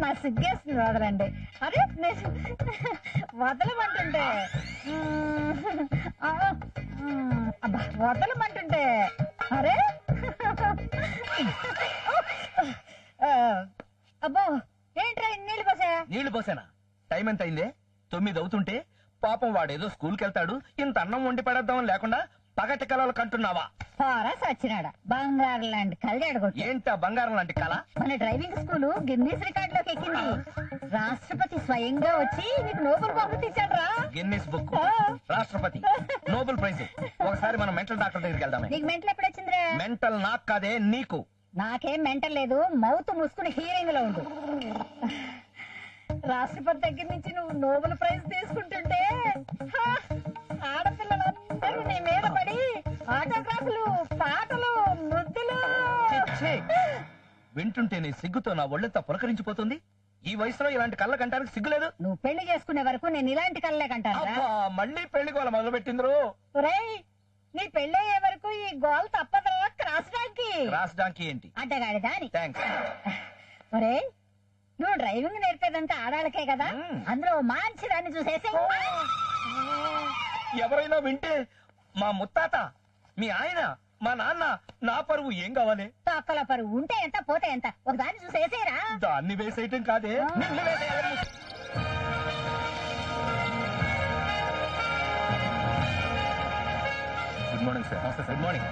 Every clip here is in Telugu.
నా సిగ్గేస్తుంది వదలండి. అరే వదలమంటుంటే అబ్బా వదలమంటుంటే అరే అబ్బో ఏంట్రా నీళ్లు పోసా? నీళ్లు పోసానా? టైం ఎంత అయిందే? 9 అవుతుంటే పాపం వాడేదో స్కూల్కి వెళ్తాడు, ఇంత అన్నం వండి పడేద్దామని లేకుండా పగటి కలలు కంటున్నావా? పోరా సచ్చినాడా, బంగారం లాంటి కళ్ళాడు. ఏంటా బంగారం లాంటి కళ? మన డ్రైవింగ్ స్కూల్ గిన్నీస్ రికార్డులోకి ఎక్కింది. రాష్ట్రపతి స్వయంగా వచ్చి నీకు నోబెల్ బహుమతి ఇచ్చాడ్రా. గిన్నీస్ బుక్, రాష్ట్రపతి, నోబెల్ ప్రైజ్. ఒకసారి మనం మెంటల్ డాక్టర్ దగ్గరికి వెళ్దామే. నీకు మెంటల్ ఎప్పుడు వచ్చిందిరా? మెంటల్ నాకు కాదే, నీకు. నాకేం మెంటల్ లేదు, మౌత్ మూసుకుని హీరింగ్ లో ఉండు. రాష్ట్రపతి దగ్గర నుంచి నువ్వు నోబెల్ ప్రైజ్ తీసుకుంటుంటే ఆడపిల్లలందరూ నీ మీద పడి ఆటోగ్రాఫ్లు, పాటలు, ముద్దులు. వింటుంటే నీ సిగ్గుతో నా ఒళ్ళంతా పులకరించిపోతుంది. ఈ వయసులో ఇలాంటి కళ్ళ కంటానికి సిగ్గులేదు? నువ్వు పెళ్లి చేసుకునే వరకు నేను ఇలాంటి కళ్ళే కంటాను. మళ్ళీ పెళ్లి గోల మొదలు పెట్టిండ్రు. నీ పెళ్ళయ్యే వరకు ఈ గోల్ తప్పదురా. Cross donkey. క్రాస్ డాంకీ ఏంటి? అడ్డగాడి దాని. థాంక్స్. ఒరే నువ్వు డ్రైవింగ్ నేర్పేదంతా ఆడాలకే కదా, అందులో మంచి దాన్ని చూసేసి. ఎవరైనా వింటే మా ముత్తాత, మీ ఆయన, మా నాన్న, నా పరువు ఏం కావాలి? తొక్కల పరువు ఉంటే ఎంత పోతే ఎంత, ఒక దాన్ని చూసేసేరా. దాన్ని వేసేయటం కాదే, నిన్ను వేసేయాలి. Good morning sir. Good morning.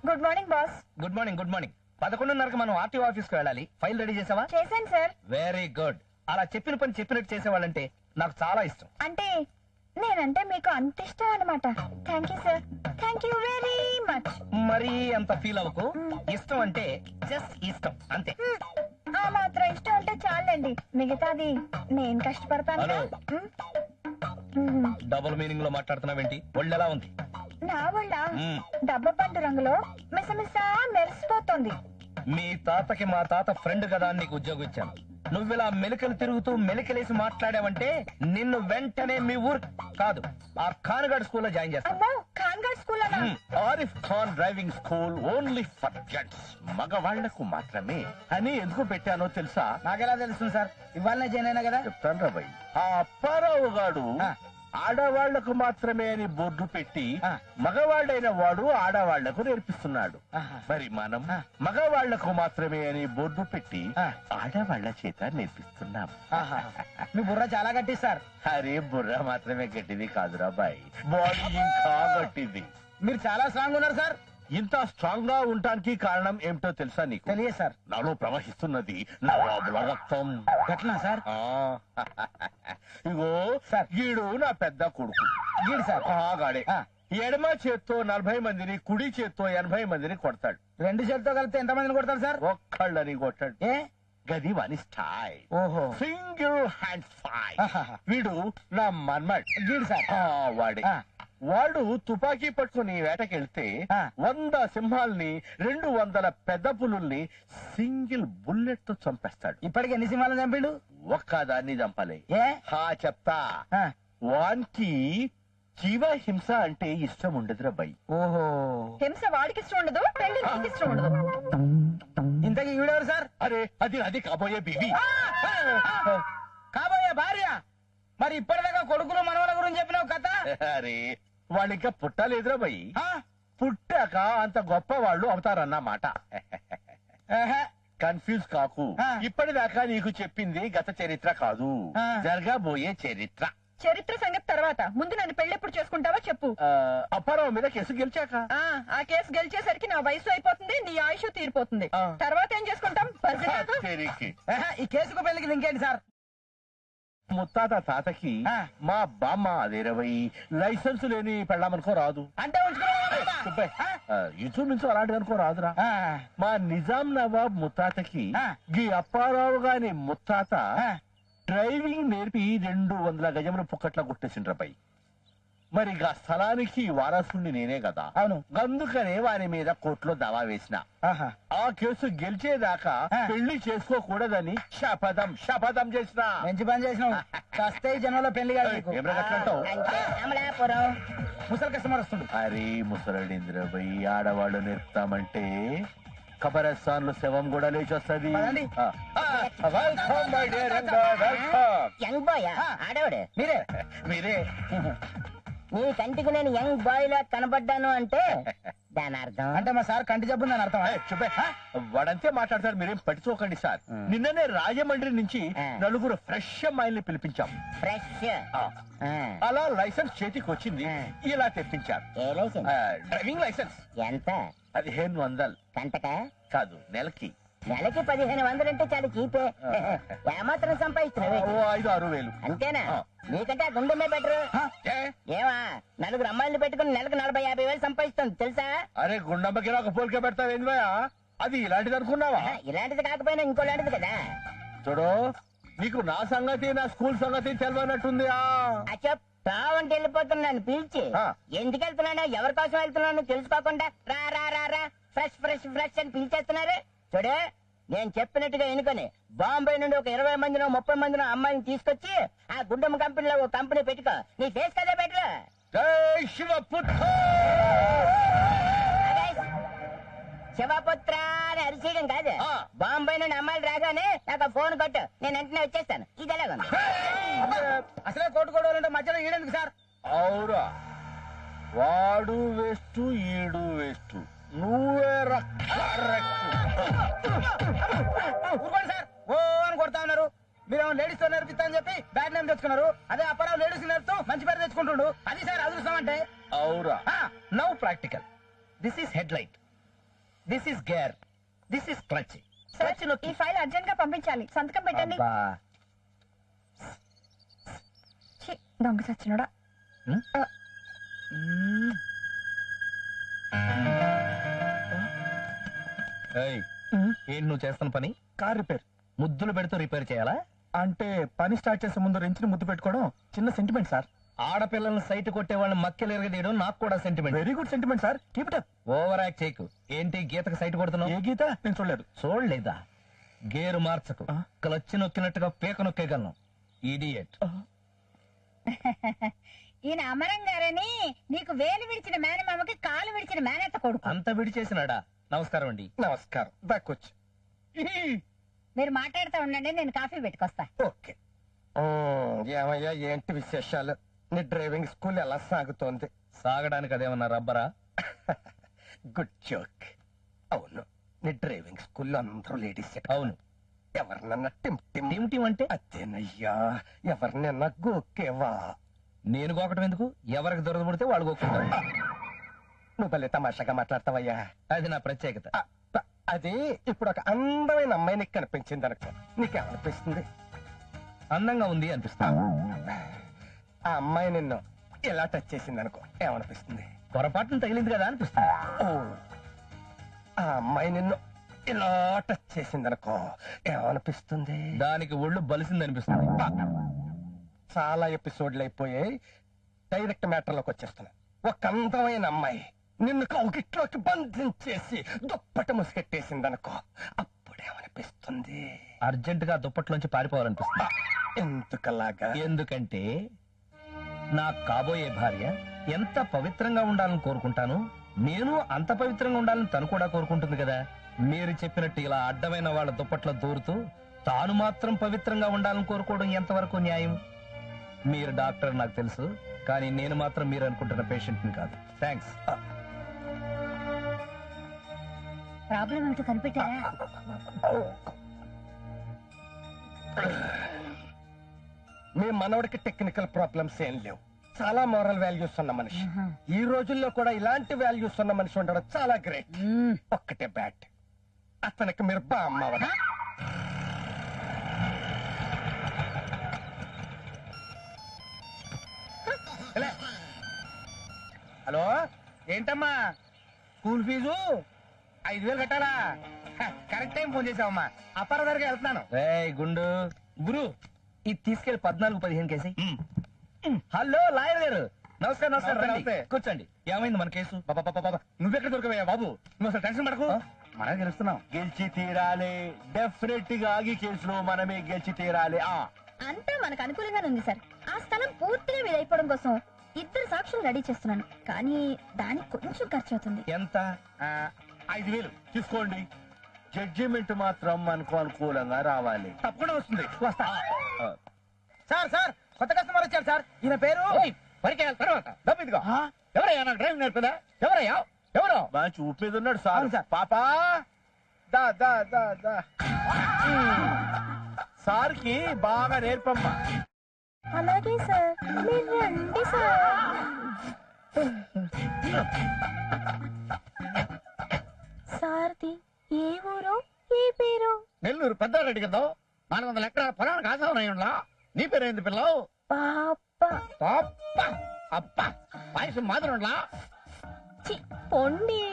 Good morning boss. Good morning. Good morning. 11:30కి మనం ఆర్టీఓ ఆఫీస్ కు వెళ్ళాలి. ఫైల్ రెడీ చేసావా? చేశాను సార్. Very good. అలా చెప్పిన పని చెప్పినట్టు చేసేవాళ్ళంటే నాకు చాలా ఇష్టం. అంటే నేనంటే మీకు అంత ఇష్టం అనమాట. Thank you sir, thank you very much. మరీ అంత ఫీల్ అవ్వకు. ఇష్టం అంటే జస్ట్ ఇష్టం అంతే. ఆ మాత్రం ఇష్టం అంటే చాలండి, మిగతాది నేను కష్టపడతాను. డబుల్ మీనింగ్ లో మాట్లాడుతున్నావేంటి? ఒళ్ళు ఎలా ఉంది? నా వల్ల డబ్బ పండు రంగులో మిసమిస మెరిసిపోతుంది. మీ తాతకి మా తాత ఫ్రెండ్ కదా అని నీకు ఉద్యోగం ఇచ్చాను. నువ్విలా మెలికలు తిరుగుతూ మెలికలేసి మాట్లాడావంటే నిన్ను వెంటనే మీ ఊరు కాదు, ఆ ఖాన్గఢ్ స్కూల్లో జాయిన్ చేస్తాను. Khangarh school Arif Khan driving school only for gents, మగవాళ్లకు మాత్రమే అని ఎందుకు పెట్టానో తెలుసా? నాకెలా తెలుస్తుంది సార్? ఇవాళనే జాయిన్ అయినా కదా. చెప్తాను రా భయ్. ఆ అప్పారావు గాడు ఆడవాళ్లకు మాత్రమే అని బోర్డు పెట్టి మగవాళ్ళైన వాడు ఆడవాళ్లకు నేర్పిస్తున్నాడు. మరి మనం మగవాళ్లకు మాత్రమే అని బోర్డు పెట్టి ఆడవాళ్ల చేత నేర్పిస్తున్నాం. మీ బుర్ర చాలా గట్టి సార్. అరే బుర్ర మాత్రమే గట్టిది కాదురా బాయ్, బాడీ ఇంకా గట్టిది. మీరు చాలా స్ట్రాంగ్ ఉన్నారు సార్. ఇంత స్ట్రాంగ్ గా ఉండటానికి కారణం ఏమిటో తెలుసా నీకు? తెలియదు సార్. నాలో ప్రవహిస్తున్నది నవాబుల రక్తం. ఎట్లా సార్? ఇగో సార్, గీడు నా పెద్ద కొడుకు. గీడు సార్ గాడే ఎడమ చేత్తో 40 మందిని, కుడి చేత్తో 80 మందిని కొడతాడు. రెండు చేతితో కలిపితే ఎంత మందిని కొడతాడు సార్? ఒక్కళ్ళని కొట్టాడు. ఏ గది వాని స్టైల్. ఓహో, సింగిల్ హ్యాండ్ ఫైట్. వీడు నా మన్మడ్. గీడు సార్ వాడే. వాడు తుపాకీ పట్టుకుని వేటకెళ్తే 100 సింహాల్ని, 200 పెద్ద పులుల్ని సింగిల్ బుల్లెట్ తో చంపేస్తాడు. ఇప్పటికి ఎన్ని సింహాలను చంపిండు? ఒక్కదాన్ని చంపలే. ఏ చెప్తా. వానికి జీవ హింస అంటే ఇష్టం ఉండదురా బై. ఓహో, హింస వాడికి ఇష్టం ఉండదు, పెళ్లి నీకు ఇష్టం ఉండదు. ఇంతకీ ఈవిడెవరు సార్? అరే అది కాబోయే బీవి. కాబోయే భార్య. మరి ఇప్పటిదాకా కొడుకులు మనవల గురించి చెప్పినావు కదా. అరే వాళ్ళు ఇంకా పుట్టలేదురా బై. పుట్టాక అంత గొప్ప వాళ్ళు అవుతారన్నమాట. కన్ఫ్యూజ్ కాకు. ఇప్పటిదాకా నీకు చెప్పింది గత చరిత్ర కాదు, జరగబోయే చరిత్ర. చరిత్ర సంగతి తర్వాత, ముందు నన్ను పెళ్లి ఎప్పుడు చేసుకుంటావో చెప్పు. అప్పారావు మీద కేసు గెలిచాక. ఆ కేసు గెలిచేసరికి నా వయసు అయిపోతుంది, నీ ఆయుష్ తీరిపోతుంది. తర్వాత ఏం చేసుకుంటాం? ఈ కేసుకు పెళ్లికి ఇంకేంటి సార్? ముత్తాత తాతకి మా బామ్మ అదే 20 లైసెన్స్ లేని పెళ్ళామనుకో రాదు. అంటే ఇంచుమించు అలాంటిది అనుకో రాదురా. మా నిజాం నవాబ్ ముత్తాతకి గీ అప్పారావు గాని ముత్తాత డ్రైవింగ్ నేర్పి 200 గజములు పుక్కట్లా కొట్టేసిండ్రపై. మరి ఆ స్థలానికి వారసుని నేనే కదా. అవును. అందుకనే వారి మీద కోర్టులో దావా వేసిన. ఆ కేసు గెలిచేదాకా పెళ్లి చేసుకోకూడదని శపథం చేసిన. మంచి పని చేసినావు. కస్తే జనంలో పెళ్లి ముసలి కస్టమర్ వస్తుంది. అరే ముసలింద్రబాయ్, ఆడవాళ్ళు నేర్పుతామంటే ఖబరస్థాన్లో శవం కూడా లేచి వస్తుంది. పదండి. Welcome my dear welcome. Young boy ఆడవాడు మీరే మీరే నీ కంటికి నేను యంగ్ బాయ్ లా కనబడ్డాను అంటే దాని అర్థం అంటే మా సార్ కంటి జబ్బు ఉందని అర్థం. చెప్పే వాడంతే మాట్లాడతారు, మీరేం పట్టించుకోకండి సార్. నిన్ననే రాజమండ్రి నుంచి నలుగురు ఫ్రెష్ అమ్మాయిల్ని పిలిపించాం. ఫ్రెష్ అలా లైసెన్స్ చేతికి వచ్చింది, ఇలా తెప్పించారు. ఏ లైసెన్స్ డ్రైవింగ్ లైసెన్స్. ఎంత 1500 గంటక కాదు, నెలకి. నెలకి 1500 అంటే చాలా చీపే. ఏమాత్రం సంపాదిస్తున్నావు? 5-6 వేలు. అంతేనా? నీకంటే ఆ గుండెమే బెటర్. ఏ? ఏమా నలుగురు అమ్మాయిలు పెట్టుకుని నెలకు 40-50 వేలు సంపాదిస్తుంది తెలుసా? అరే గుండమ్మకి నాకు పోలిక పెడతావు ఏంద్రయా? అది ఇలాంటిది అనుకున్నావా? ఇలాంటిది కాకపోయినా ఇంకోలాంటిది కదా. చూడు, నీకు నా సంగతి నా స్కూల్ సంగతి తెలియనట్టుంది. అచ్చప్ తావంటే వెళ్ళిపోతున్నాను పిలిచి ఎందుకు వెళ్తున్నానో ఎవరి కోసం వెళ్తున్నానో తెలుసుకోకుండా రా రా రా రా ఫ్రెష్ ఫ్రెష్ ఫ్రెష్ అని పిలిచేస్తున్నారు. చూడు, నేను చెప్పినట్టుగా ఎన్నుకొని బాంబే నుండి ఒక 20 మందినో 30 మందినో అమ్మాయిని తీసుకొచ్చి ఆ గుండమ్మ కంపెనీలో ఒక కంపెనీ పెట్టుకో. నీ ఫేస్ కదే బెటర్. జై శివపుత్ర. శివపుత్ర అని అరిచేయడం కాదు. బాంబే నుండి అమ్మాయిలు రాగానే నాకు ఫోన్ కొట్టు, నేను వెంటనే వచ్చేస్తాను. ఇది ఎలాగుంది? అసలే కొట్టుకోవాలంటే మధ్యలో ఈడెందుకు సార్? అవురా, వాడు వేస్ట్ ఈడు వేస్ట్, నువ్వే ఊరుకోండి సార్, ఓ అని కొడతా ఉన్నారు. మీరు లేడీస్ తో నేర్పిస్తా అని చెప్పి బ్యాడ్ నేమ్ తెచ్చుకున్నారు. అదే అప్పారావు లేడీస్ నేర్పుతూ మంచి పేరు తెచ్చుకుంటుండు. అది సార్ అదృష్టం అంటే. అవురా. Now practical. This is head light, this is gear, this is clutch. ఈ ఫైల్ అర్జెంట్ గా పంపించాలి, సంతకం పెట్టండి. ఛీ, దొంగ సచ్చినోడా. ఏంటి నువ్వు చేస్తున్న పని? Car repair. ముద్దులు పెడుతూ రిపేర్ చేయాలా? అంటే పని స్టార్ట్ చేసే ముందు రెంచిన ముద్దు పెట్టుకోవడం చిన్న సెంటిమెంట్ సార్. ఆడపిల్లల్ని సైట్ కొట్టే వాళ్ళని మక్కెలు ఎరగదీయడం నాకు కూడా sentiment. Very good sentiment sir, keep it up. Over act చేయకు. ఏంటి గీతకు సైట్ కొడుతున్నావు? ఏ గీత? నేను చూడలేదు. చూడలేదా? గేరు మార్చకు, క్లచ్ నొక్కినట్టుగా పీక నొక్కేయగలను. ఇడియట్. ఈయన అమరం గారని నీకు వేలు విడిచిన మేనమామకి కాలు విడిచిన మేనత్త కొడుకు. అంత విడిచేసినాడా? నమస్కారం అండి. నమస్కారం. దక్కొచ్చు. మీరు మాట్లాడుతూ ఉండండి, నేను కాఫీ పెట్టుకొస్తా. ఓకే. ఏమయ్యా, ఏంటి విశేషాలు? నీ డ్రైవింగ్ స్కూల్ ఎలా సాగుతోంది? సాగడానికి అదేమన్నా రబ్బరా? Good joke. అవును, నీ డ్రైవింగ్ స్కూల్లో అందరూ లేడీస్. అవును. ఎవరినన్నా టిమ్ టీమ్ టీం అంటే? అదేనయ్యా, ఎవరినన్నా గోకేవా? నేను గోకటం ఎందుకు? ఎవరికి దొరదబడితే వాళ్ళు గోకుంటారు. నువ్వు భలే తమాషాగా మాట్లాడతావయ్యా. అది నా ప్రత్యేకత. అది ఇప్పుడు ఒక అందమైన అమ్మాయి నీకు కనిపించింది అనుకో, నీకేమనిపిస్తుంది? అందంగా ఉంది అనిపిస్తుంది. ఆ అమ్మాయి నిన్ను ఇలా టచ్ చేసింది అనుకో, ఏమనిపిస్తుంది? పొరపాటును తగిలింది కదా అనిపిస్తుంది. ఓ, ఆ అమ్మాయి నిన్ను ఇలా టచ్ చేసింది అనుకో, ఏమనిపిస్తుంది? దానికి ఒళ్ళు బలిసింది అనిపిస్తుంది. చాలా ఎపిసోడ్లు అయిపోయాయి, డైరెక్ట్ మ్యాటర్లోకి వచ్చేస్తున్నా. ఒక అందమైన అమ్మాయి నిన్ను కౌగిట్లోకి బంధించేసి దుప్పటి ముసుగెట్టేసింది అనుకో, అప్పుడేమనిపిస్తుంది? అర్జెంట్ గా దుప్పట్లోంచి పారిపోవాలనిపిస్తుంది. ఎందుకలాగా? ఎందుకంటే నా కాబోయే భార్య ఎంత పవిత్రంగా ఉండాలని కోరుకుంటాను, నేను అంత పవిత్రంగా ఉండాలని తను కూడా కోరుకుంటుంది కదా. మీరు చెప్పినట్టు ఇలా అడ్డమైన వాళ్ళ దుప్పట్లో దూరుతూ తాను మాత్రం పవిత్రంగా ఉండాలని కోరుకోవడం ఎంతవరకు న్యాయం? మీరు డాక్టర్ నాకు తెలుసు, కానీ నేను మాత్రం మీరు అనుకుంటున్న పేషెంట్ ని కాదు. థ్యాంక్స్. ప్రాబ్లం ఏమిటో కనిపెట్టారా? మీ మనవడికి టెక్నికల్ ప్రాబ్లమ్స్ ఏం లేవు, చాలా మోరల్ వాల్యూస్ ఉన్న మనిషి. ఈ రోజుల్లో కూడా ఇలాంటి వాల్యూస్ ఉన్న మనిషి ఉండడం చాలా గ్రేట్. ఒక్కటే బ్యాట్, అతనికి మీరు బామ్మవరా? హలో, ఏంటమ్మా స్కూల్ ఫీజు 5000 కట్టాలా? కరెక్ట్ టైం ఫోన్ చేసావమ్మా. అప్పారావు దగ్గరికి వెళ్తున్నాను. రేయ్ గుండు గురు, ఇది తీసుకెళ్లి 14-15 కేసి. హలో లాయర్ గారు, నమస్కారం. నమస్కారం, రండి. కూర్చోండి. ఏమైంది మన కేసు? నువ్వెక్కడ దొరకవయ్యా బాబు? నువ్వు అసలు టెన్షన్ పడకు, మనం గెలుస్తున్నాం. గెలిచి తీరాలి, డెఫినెట్ గా ఈ కేసులో మనమే గెలిచి తీరాలి. అంతా మనకు అనుకూలంగానే ఉంది సార్. ఆ స్థలం పూర్తిగా మీద అయిపోవడం కోసం 2 సాక్షులు రెడీ చేస్తున్నాను, కానీ దానికి కొంచెం ఖర్చు అవుతుంది. ఎంత? 5000 తీసుకోండి. జడ్జిమెంట్ మాత్రం మనకు అనుకూలంగా రావాలి. తప్పకుండా వస్తుంది. వస్తా. సార్ సార్ కొత్త కస్టమర్ వచ్చారు సార్. ఈయన పేరు పరిచయాల తర్వాత డబ్బు ఇదిగో. ఎవరయ్యా నాకు డ్రైవింగ్ నేర్పదా? ఎవరయ్యా? ఎవరు? మంచి ఊపి మీద ఉన్నాడు సార్. అవును సార్. పాపా దా దా దా దా. సార్కి బాగా నేర్పమ్మా. అలాగే సార్, మీరు రండి సార్. సార్ది ఏ ఊరు, ఏ పేరు? నెల్లూరు పెద్దారెడ్డి కదా. 400 ఎకరాల పొలానికి ఆశావనయ్యంలా. నీ పేరేంది పిల్లవు? పాప. పాప. అబ్బా పాయసం మాదిరంలా. చి, పొండి.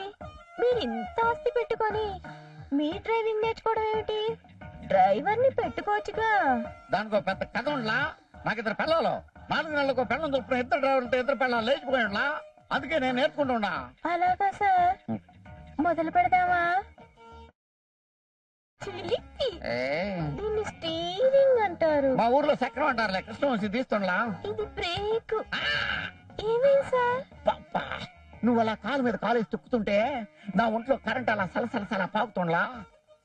మీరు ఇంత ఆస్తి పెట్టుకొని మీ డ్రైవింగ్ నేర్చుకోవడం ఏమిటి? డ్రైవర్ ని పెట్టుకోవచ్చుగా. దానికో పెద్ద కథ ఉండలా. నాకు 2 పిల్లలు. 4 నెలలకు పిల్లలు చొప్పున 2 డ్రైవర్లు ఉంటే 2 పిల్లలు లేచిపోయినా. అందుకే నేను నేర్చుకుంటున్నా. అలాగా సార్, మొదలు పెడదామా? చిలిపి. దీన్ని స్టీరింగ్ అంటారు. మా ఊర్లో చక్రం అంటారులే. కృష్ణవంశీ తీస్తుండలా. ఇది బ్రేక్. ఏమేం సార్? పాపా నువ్వు అలా కాలు మీద కాలేసి తొక్కుతుంటే నా ఒంట్లో కరెంట్ అలా సలసలసలా పాకుతుండలా.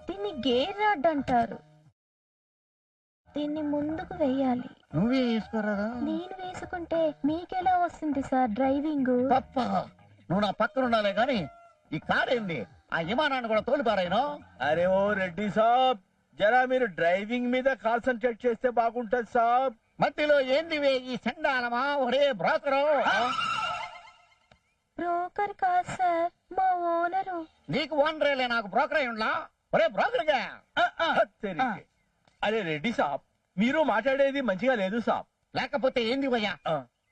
దీన్ని గేర్ రాడ్ అంటారు. దీన్ని ముందుకు వెయ్యాలి. నువ్వే వేసుకోరాదా? నేను వేసుకుంటే మీకెలా వస్తుంది సార్ డ్రైవింగ్? తప్ప నువ్వు నా పక్కన ఉండాలే గాని ఈ కారేంది ఆ విమానాన్ని కూడా తోలిపారాయను. అరే ఓ రెడ్డి సాబ్, జరా మీరు డ్రైవింగ్ మీద కాన్సన్ట్రేట్ చేస్తే బాగుంటది సాబ్. మధ్యలో ఏందివే ఈ సండాలమా? ఒరే బ్రోకరు. బ్రోకర్ కాదు సార్, మా ఓనరు. నీకు ఓనరేలే, నాకు బ్రోకర్ అయి ఉండలా. ఒరే బ్రోకర్గా. తెరిగి. అరే రెడ్డి సాబ్, మీరు మాట్లాడేది మంచిగా లేదు సాబ్. లేకపోతే ఏంది భయ్యా?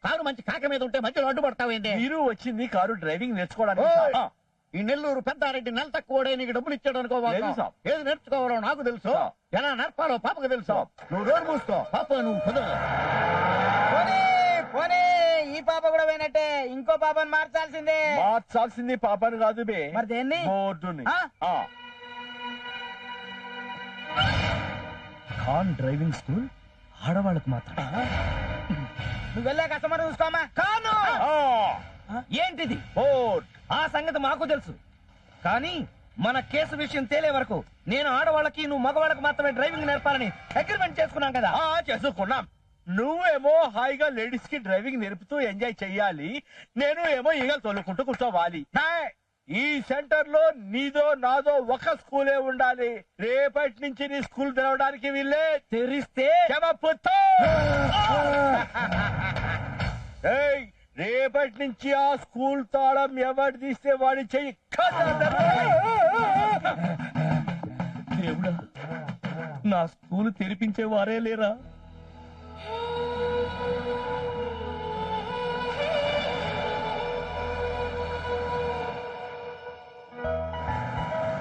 కారు మంచి కాక మీద ఉంటే మధ్యలో అడ్డుపడతావేంది? మీరు వచ్చింది కారు డ్రైవింగ్ నేర్చుకోవడానికి ఓయ్! సాబ్. ఈ నెల్లూరు పెద్దారెడ్డి నెల తక్కువడే నీకు డబ్బులు ఇచ్చాడు అనుకో. లేదు సాబ్. ఏది నేర్చుకోవాలో నాకు తెలుసు. ఎలా నేర్పాలో పాపకు తెలుసు. నువ్వు రోడ్డు మూసుకో పాప. నువ్వు కుదరదు. పోనీ ఈ పాప కూడా పోయినట్టే. ఇంకో పాపని మార్చాల్సిందే. మార్చాల్సింది పాపను కాదు బే, మరి దేన్ని? బోర్డుని. ఆ? ఖాన్ డ్రైవింగ్ స్కూల్ ఆడవాళ్ళకు మాత్రం. నువ్వు వెళ్ళే కస్టమర్ చూసుకోమా. కాను. ఆ, ఏంటిది? బోర్డ్. ఆ సంగతి మాకు తెలుసు, కానీ మన కేసు విషయం తేలే వరకు నేను ఆడవాళ్ళకి, నువ్వు మగవాళ్ళకి మాత్రమే డ్రైవింగ్ నేర్పాలని అగ్రిమెంట్ చేసుకున్నాం కదా. చేసుకున్నాం. నువ్వేమో హాయిగా లేడీస్ కి డ్రైవింగ్ నేర్పుతూ ఎంజాయ్ చెయ్యాలి, నేను ఏమో ఈగలు తోలుకుంటూ కూర్చోవాలి. ఈ సెంటర్ లో నీదో నాదో ఒక స్కూలే ఉండాలి. రేపటి నుంచి నీ స్కూల్ తెరవడానికి వీళ్ళే. తెరిస్తే చెమపుతో. ఏయ్, రేపటి నుంచి ఆ స్కూల్ తాళం ఎవరు తీస్తే వాడి చెయ్యి దేవుడా, నా స్కూల్ తెరిపించే వారే లేరా? హే,